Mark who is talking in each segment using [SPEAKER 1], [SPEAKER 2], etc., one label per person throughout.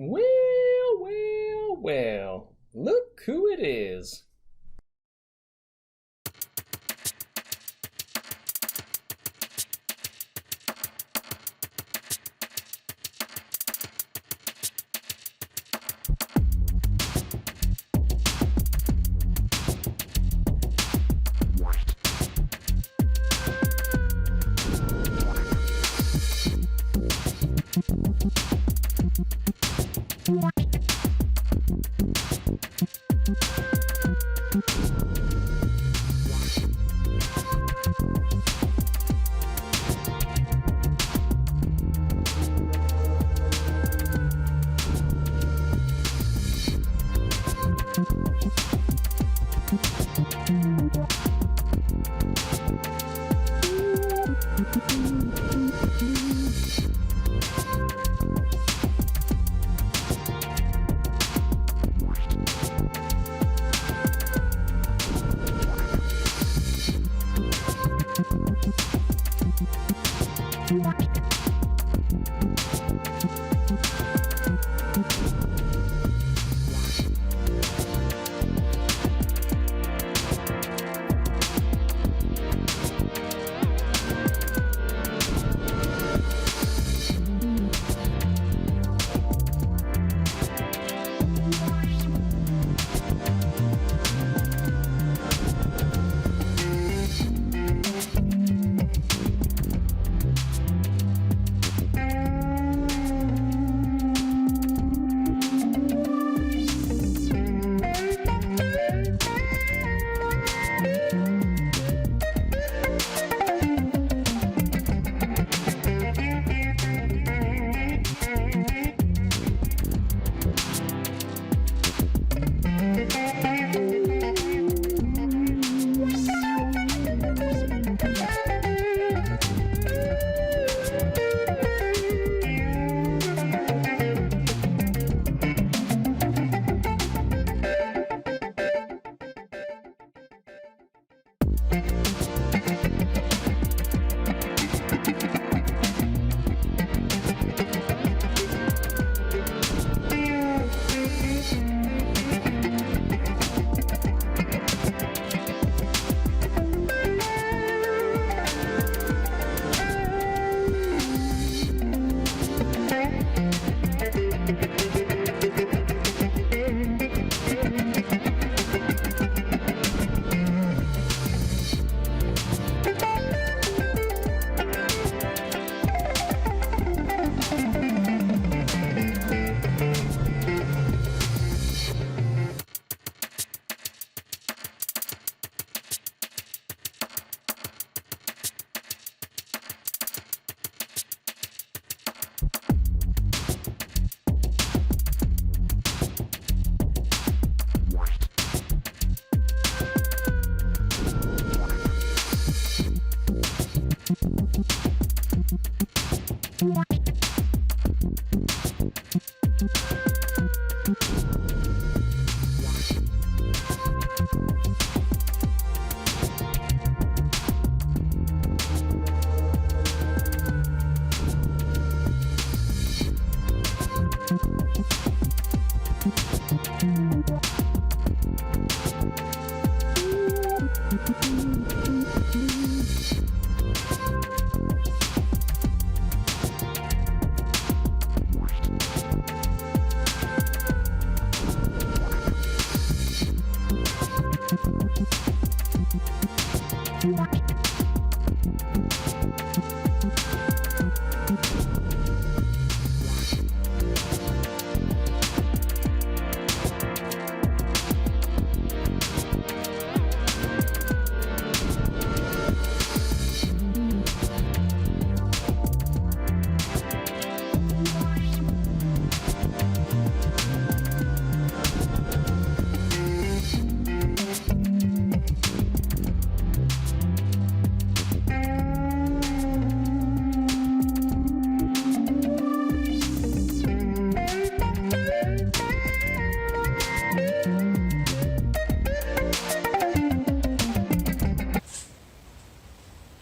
[SPEAKER 1] Well, well, well. Look who it is.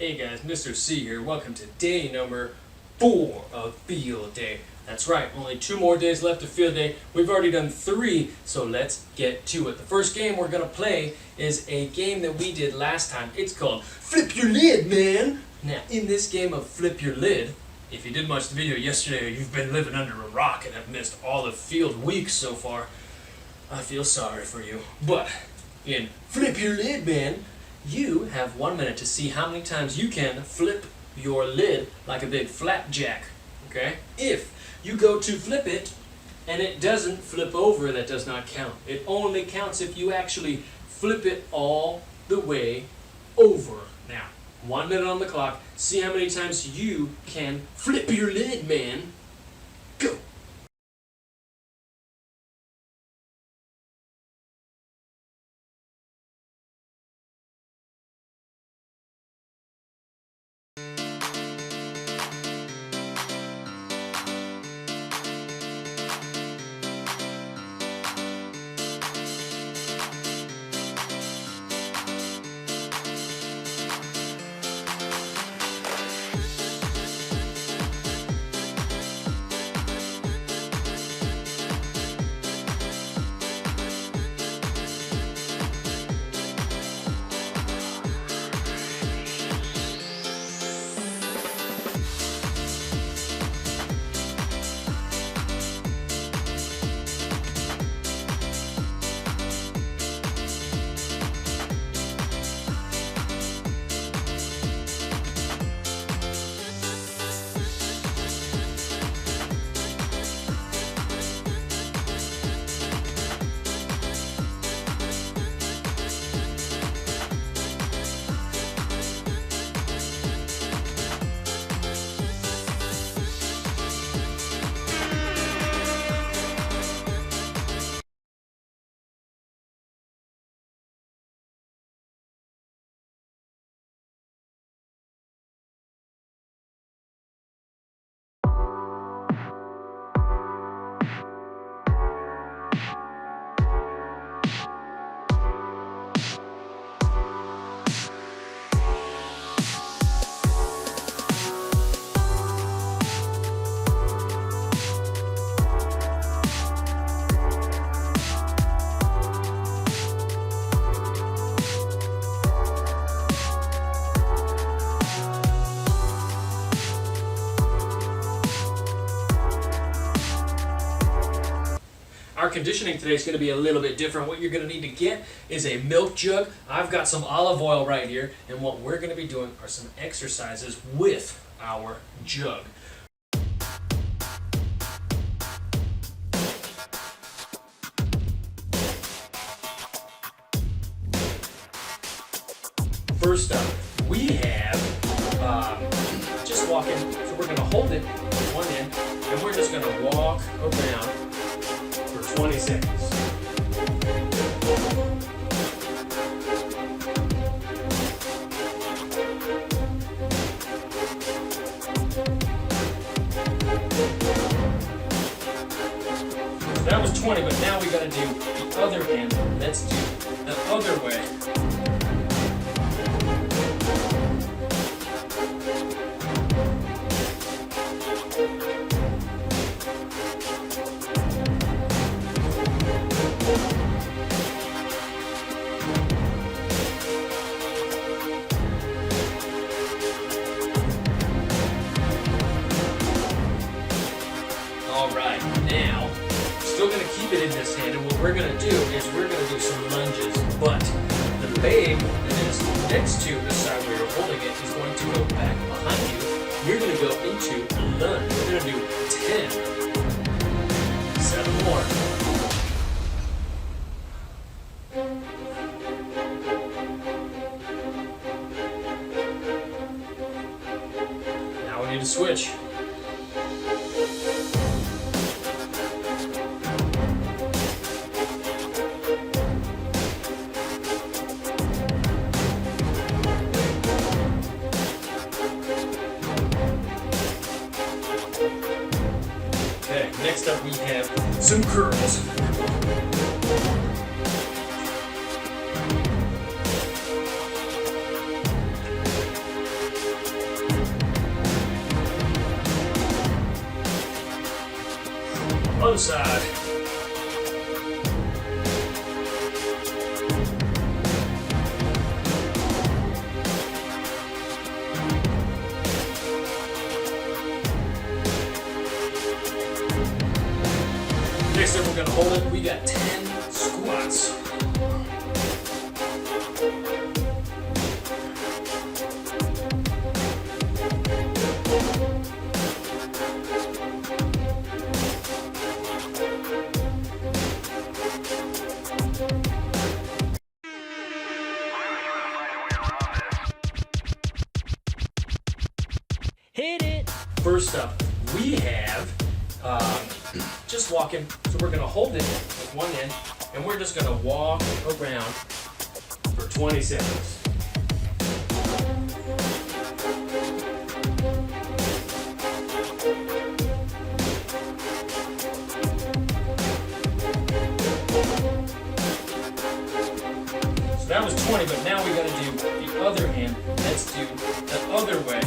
[SPEAKER 2] Hey guys, Mr. C here. Welcome to day number 4 of field day. That's right, only 2 more days left of field day. We've already done 3, so let's get to it. The first game we're going to play is a game that we did last time. It's called Flip Your Lid, man! Now, in this game of Flip Your Lid, if you didn't watch the video yesterday or you've been living under a rock and have missed all the field weeks so far, I feel sorry for you. But in Flip Your Lid, man, you have 1 minute to see how many times you can flip your lid like a big flapjack. Okay? If you go to flip it and it doesn't flip over, that does not count. It only counts if you actually flip it all the way over. Now, 1 minute on the clock. See how many times you can flip your lid, man. Go! Our conditioning today is going to be a little bit different. What you're going to need to get is a milk jug. I've got some olive oil right here, and what we're going to be doing are some exercises with our jug. First up, we have just walking. So we're going to hold it with one end, and we're just going to walk around for 20 seconds. That was 20, but now we got to do the other end. Let's do the other way. Alright, now, still going to keep it in this hand, and what we're going to do is we're going to do some lunges, but the babe that is next to the side where you're holding it is going to go back behind you. You're going to go into a lunge. We're going to do 10. 7 more. Now we need to switch. Okay, next up we have some curls. Other side. Next up, we're gonna hold it. We got 10 squats.
[SPEAKER 3] Hit it!
[SPEAKER 2] First up, we have just walking. So we're gonna hold it with one end, and we're just gonna walk around for 20 seconds. So that was 20, but now we gotta do the other hand. Let's do the other way.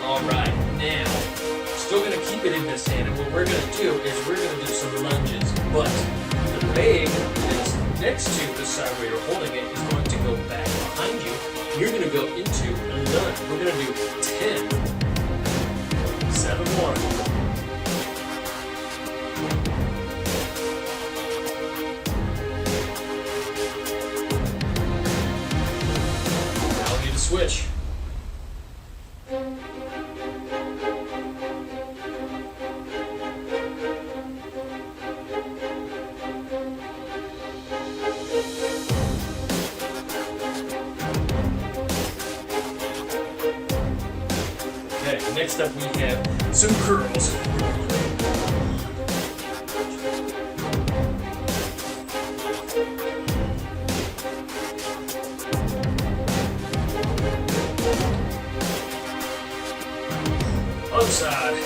[SPEAKER 2] Alright, now, still going to keep it in this hand, and what we're going to do is we're going to do some lunges, but the leg that is next to the side where you're holding it is going to go back behind you. You're going to go into a lunge. We're going to do 10, 7 more. Now we need to switch. Okay, next up we have some curls. Other side.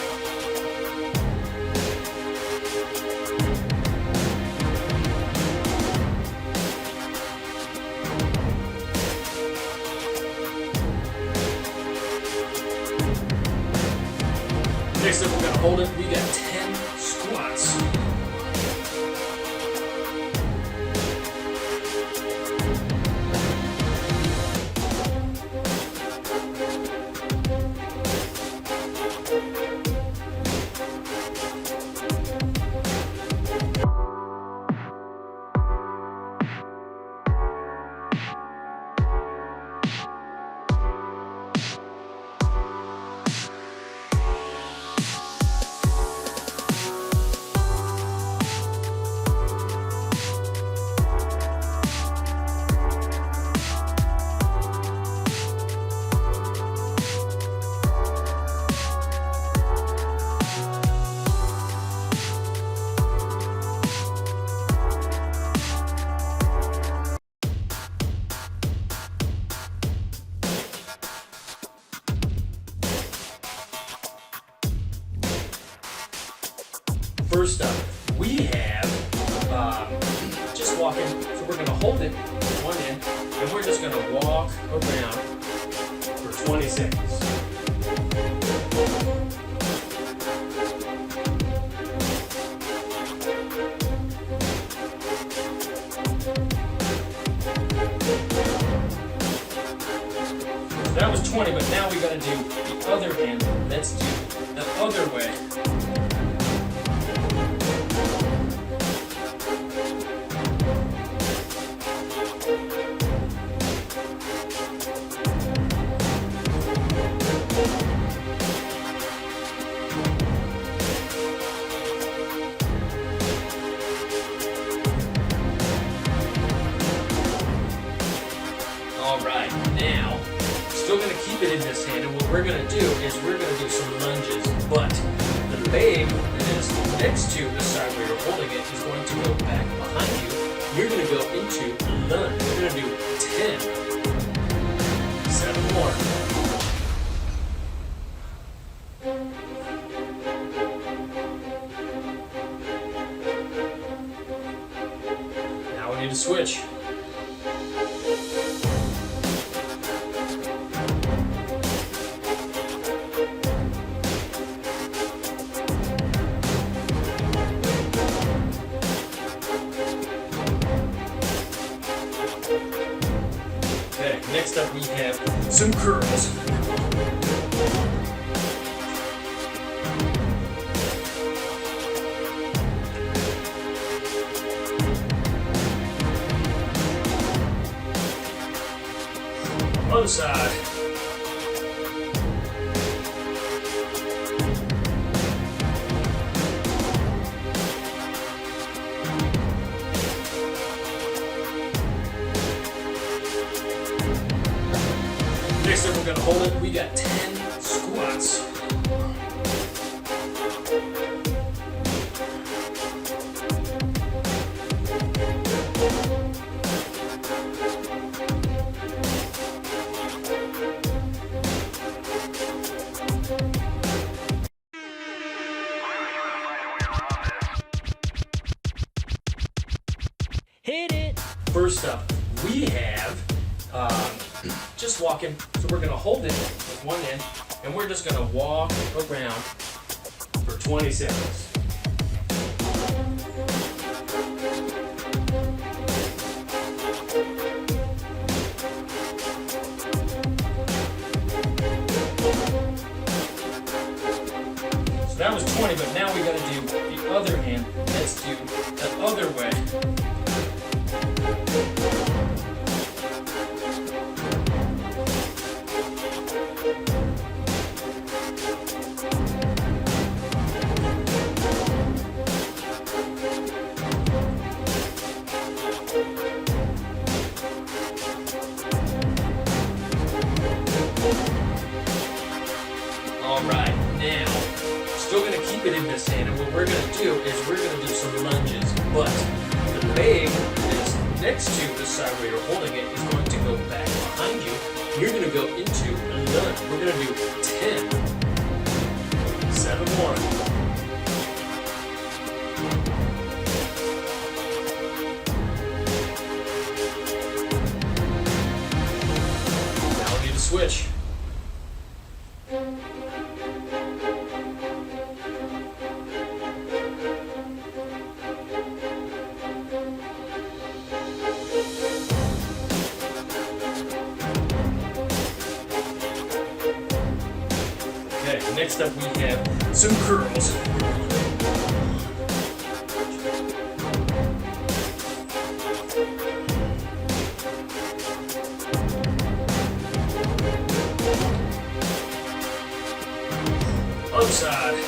[SPEAKER 2] Next up, we're gonna hold it. We got 10 squats. First up, we have just walking. So we're going to hold it with one end, and we're just going to walk around for 20 seconds. So that was 20, but now we got to do the other hand. Let's do the other way. Alright, now, still going to keep it in this hand, and what we're going to do is we're going to do some lunges, but the leg that is next to the side where you're holding it is going to go back behind you. You're going to go into lunge. We're going to do 10, next up we have some curls. Other side. Next up, we're gonna hold it. We got 10 squats.
[SPEAKER 3] Hit it!
[SPEAKER 2] First up, we have just walking. So we're gonna hold it with one end, and we're just gonna walk around for 20 seconds. So that was 20, but now we gotta do the other hand. Let's do the other way. Alright, now, still going to keep it in this hand, and what we're going to do is we're going to do some lunges, but the leg that is next to the side where you're holding it is going to go back behind you. You're going to go into a lunge. We're going to do 10, 7 more. Now we need to switch. Okay, next up we have some curls. Other side.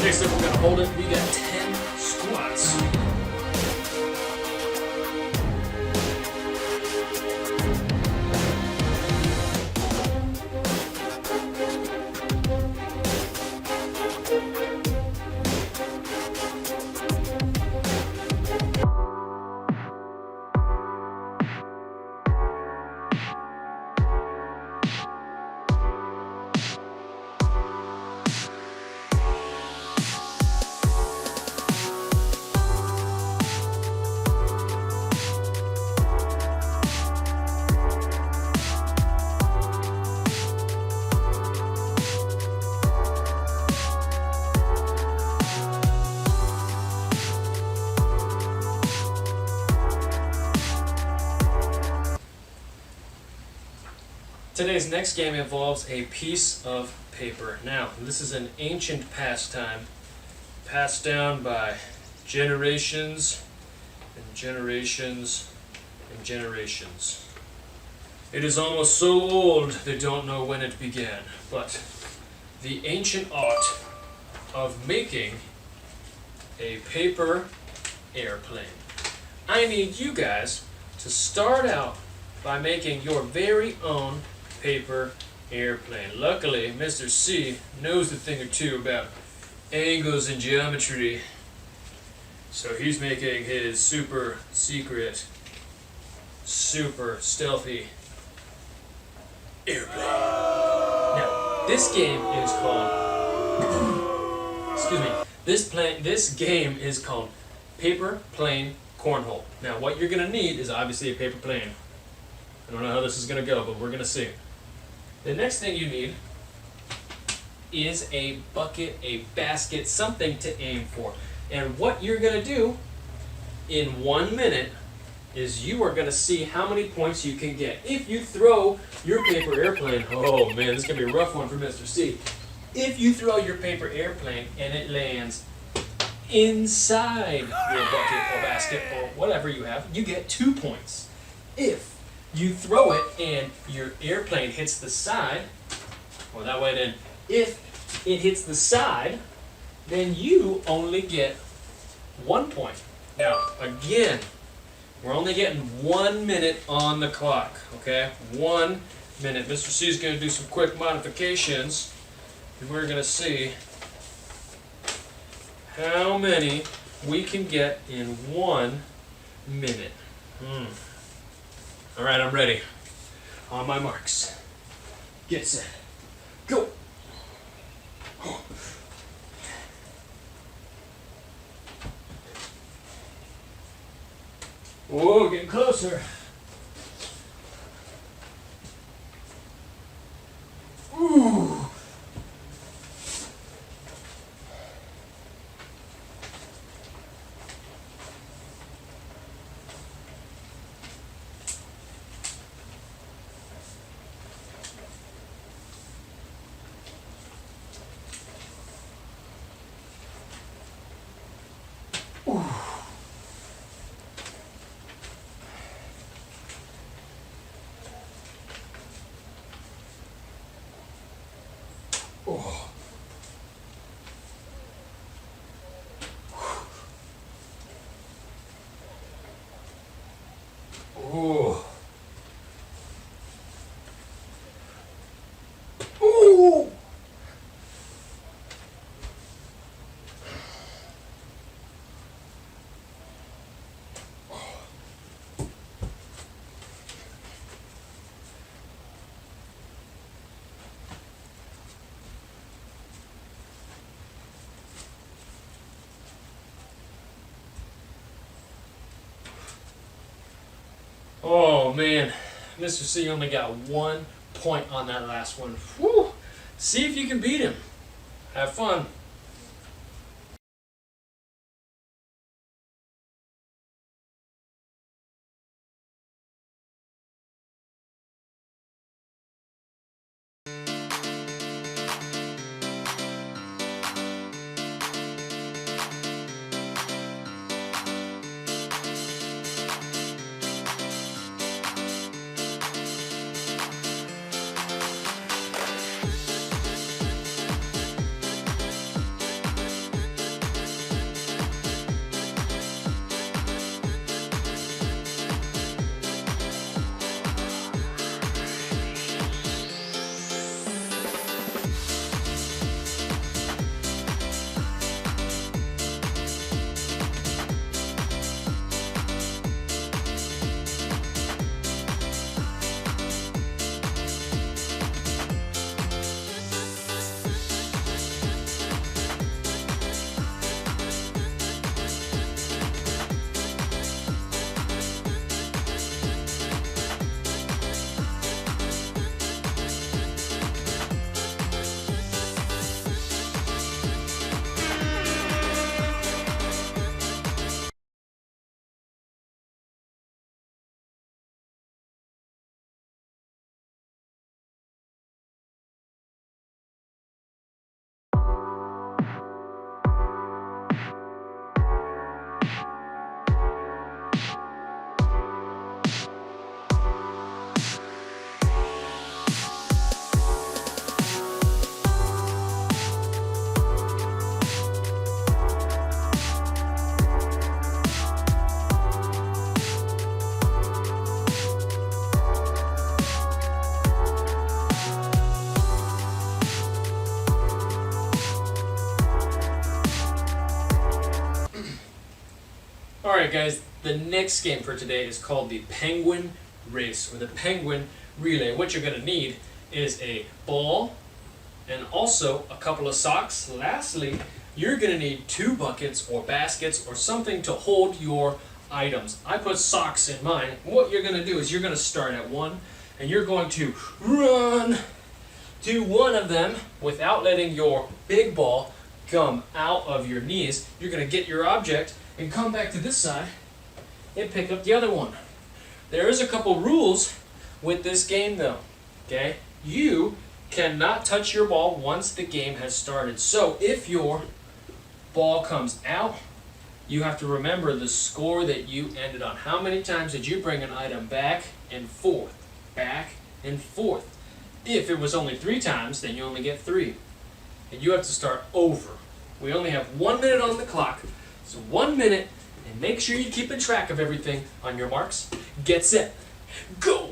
[SPEAKER 2] Next up, we're gonna hold it. We got 10 squats. Today's next game involves a piece of paper. Now, this is an ancient pastime passed down by generations and generations and generations. It is almost so old they don't know when it began, but the ancient art of making a paper airplane. I need you guys to start out by making your very own paper airplane. Luckily, Mr. C knows a thing or two about angles and geometry, so he's making his super secret, super stealthy airplane. Now, this game is called excuse me. This game is called Paper Plane Cornhole. Now, what you're gonna need is obviously a paper plane. I don't know how this is going to go, but we're going to see. The next thing you need is a bucket, a basket, something to aim for. And what you're going to do in 1 minute is you are going to see how many points you can get. If you throw your paper airplane, oh man, this is going to be a rough one for Mr. C. If you throw your paper airplane and it lands inside your bucket or basket or whatever you have, you get 2 points. If you throw it and your airplane hits the side, well, that way then, if it hits the side, then you only get 1 point. Now, again, we're only getting 1 minute on the clock, okay? 1 minute. Mr. C is going to do some quick modifications, and we're going to see how many we can get in 1 minute. All right, I'm ready. On my marks. Get set. Go. Whoa, getting closer. Ooh. Oh. Oh. Oh. Oh man, Mr. C only got 1 point on that last one. Whew. See if you can beat him. Have fun. Alright guys, the next game for today is called the Penguin Race, or the Penguin Relay. What you're going to need is a ball and also a couple of socks. Lastly, you're going to need 2 buckets or baskets or something to hold your items. I put socks in mine. What you're going to do is you're going to start at 1, and you're going to run to one of them without letting your big ball come out of your knees. You're going to get your object and come back to this side and pick up the other one. There is a couple rules with this game though, okay? You cannot touch your ball once the game has started. So if your ball comes out, you have to remember the score that you ended on. How many times did you bring an item back and forth, back and forth? If it was only 3 times, then you only get 3. And you have to start over. We only have 1 minute on the clock. So 1 minute, and make sure you're keeping track of everything. On your marks, get set, go!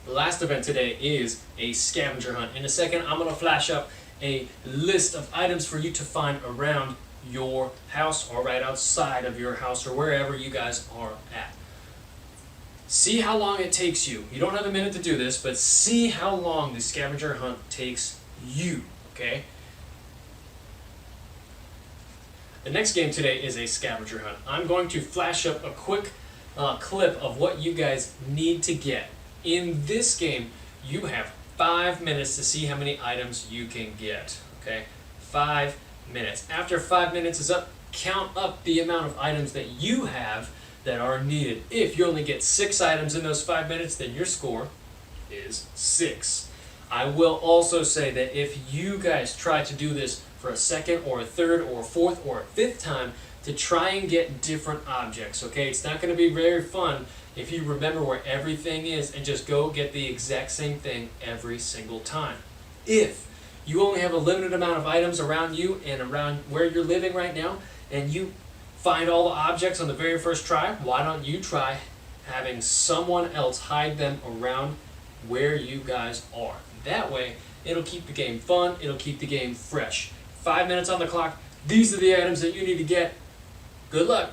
[SPEAKER 2] Last event today is a scavenger hunt. In a second, I'm going to flash up a list of items for you to find around your house or right outside of your house or wherever you guys are at. See how long it takes you. You don't have a minute to do this, but see how long the scavenger hunt takes you, okay? The next game today is a scavenger hunt. I'm going to flash up a quick clip of what you guys need to get. In this game, you have 5 minutes to see how many items you can get, okay? 5 minutes. After 5 minutes is up, count up the amount of items that you have that are needed. If you only get 6 items in those 5 minutes, then your score is 6. I will also say that if you guys try to do this for a second or a third or a fourth or a fifth time to try and get different objects, okay? It's not going to be very fun if you remember where everything is and just go get the exact same thing every single time. If you only have a limited amount of items around you and around where you're living right now, and you find all the objects on the very first try, why don't you try having someone else hide them around where you guys are? That way, it'll keep the game fun, it'll keep the game fresh. 5 minutes on the clock, these are the items that you need to get. Good luck.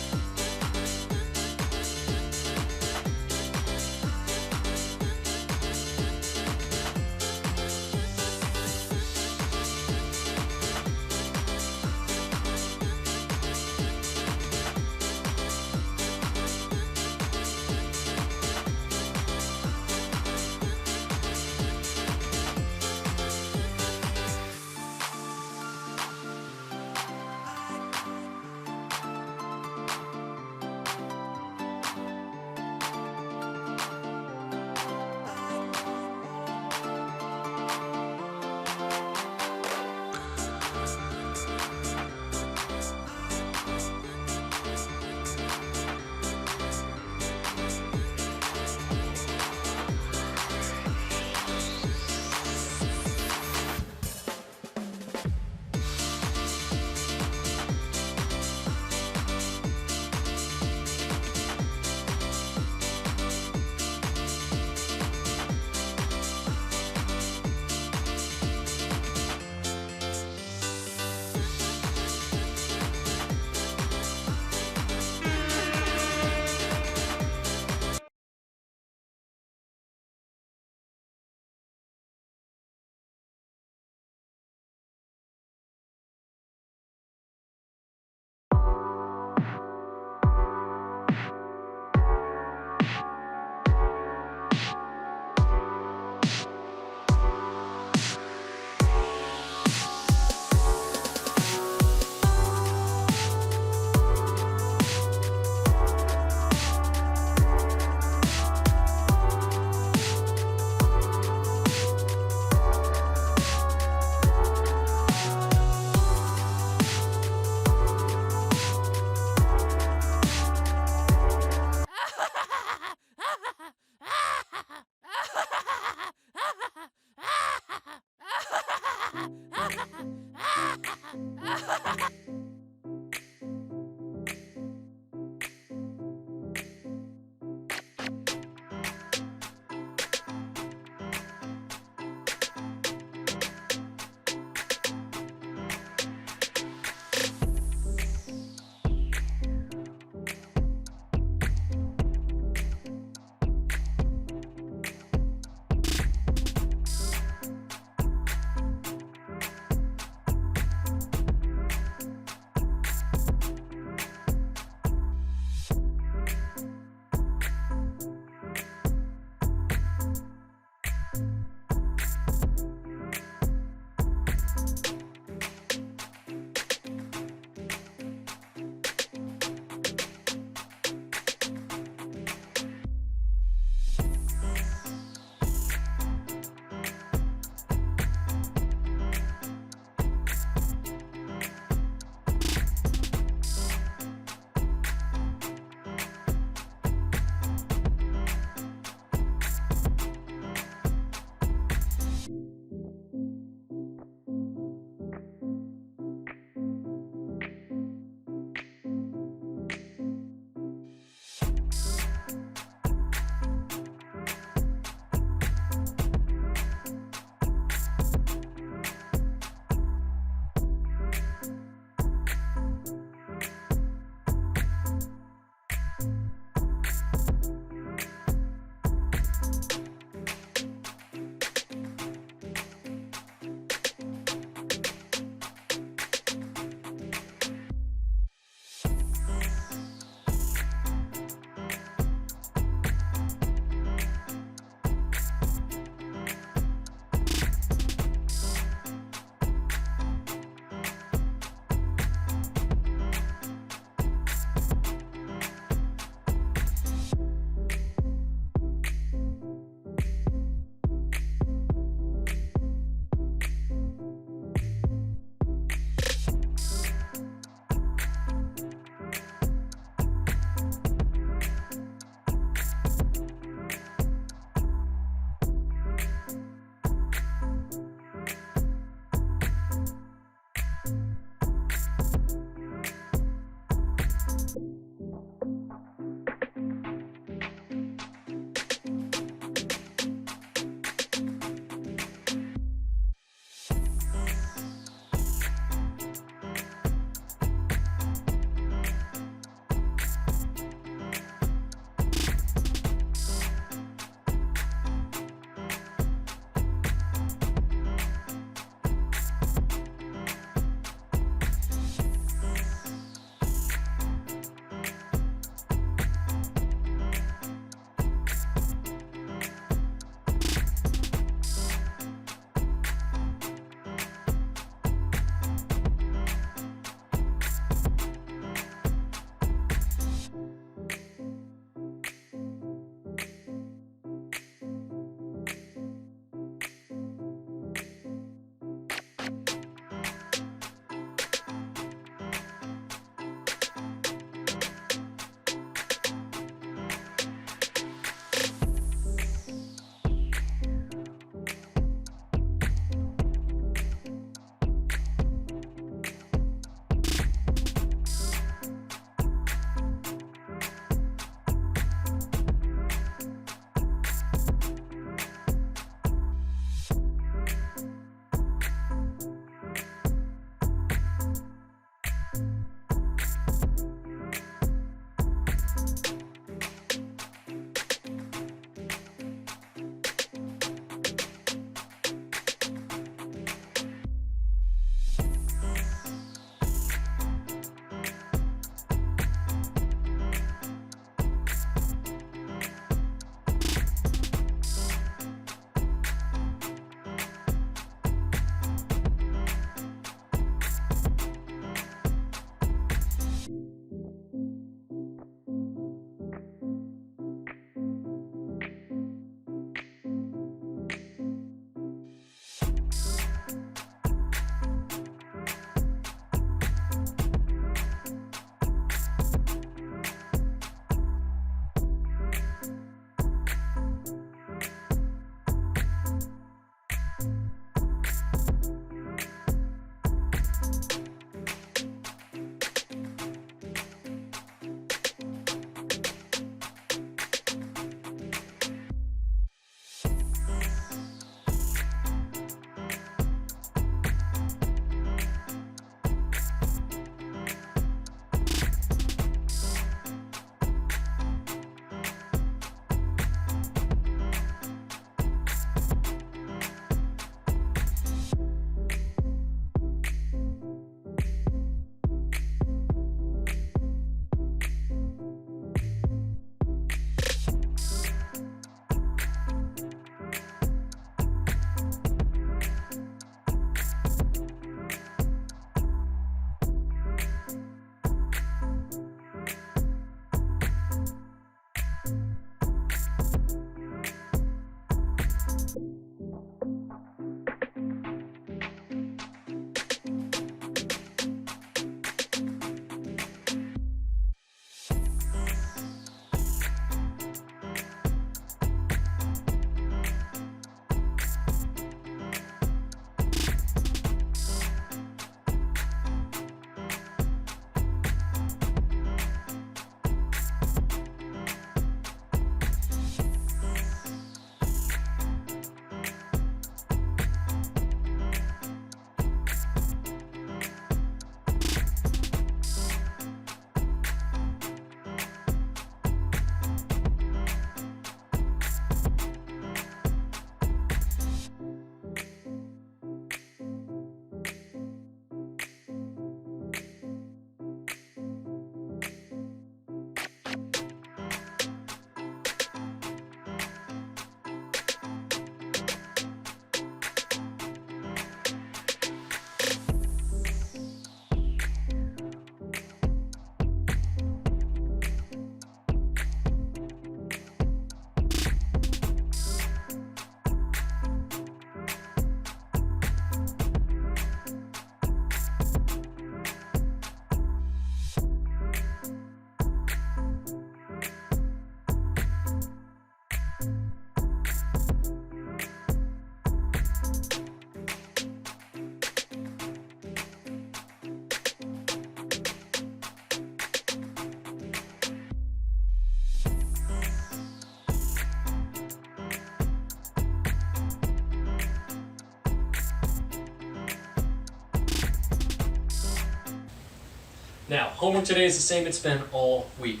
[SPEAKER 2] Now, homework today is the same it's been all week.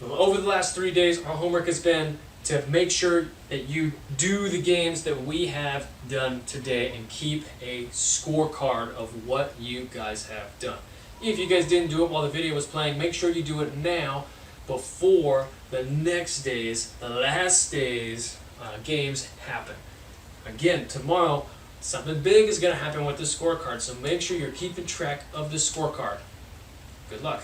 [SPEAKER 2] Over the last 3 days, our homework has been to make sure that you do the games that we have done today and keep a scorecard of what you guys have done. If you guys didn't do it while the video was playing, make sure you do it now before the next days, the last days games happen. Again, tomorrow, something big is going to happen with the scorecard, so make sure you're keeping track of the scorecard. Good luck.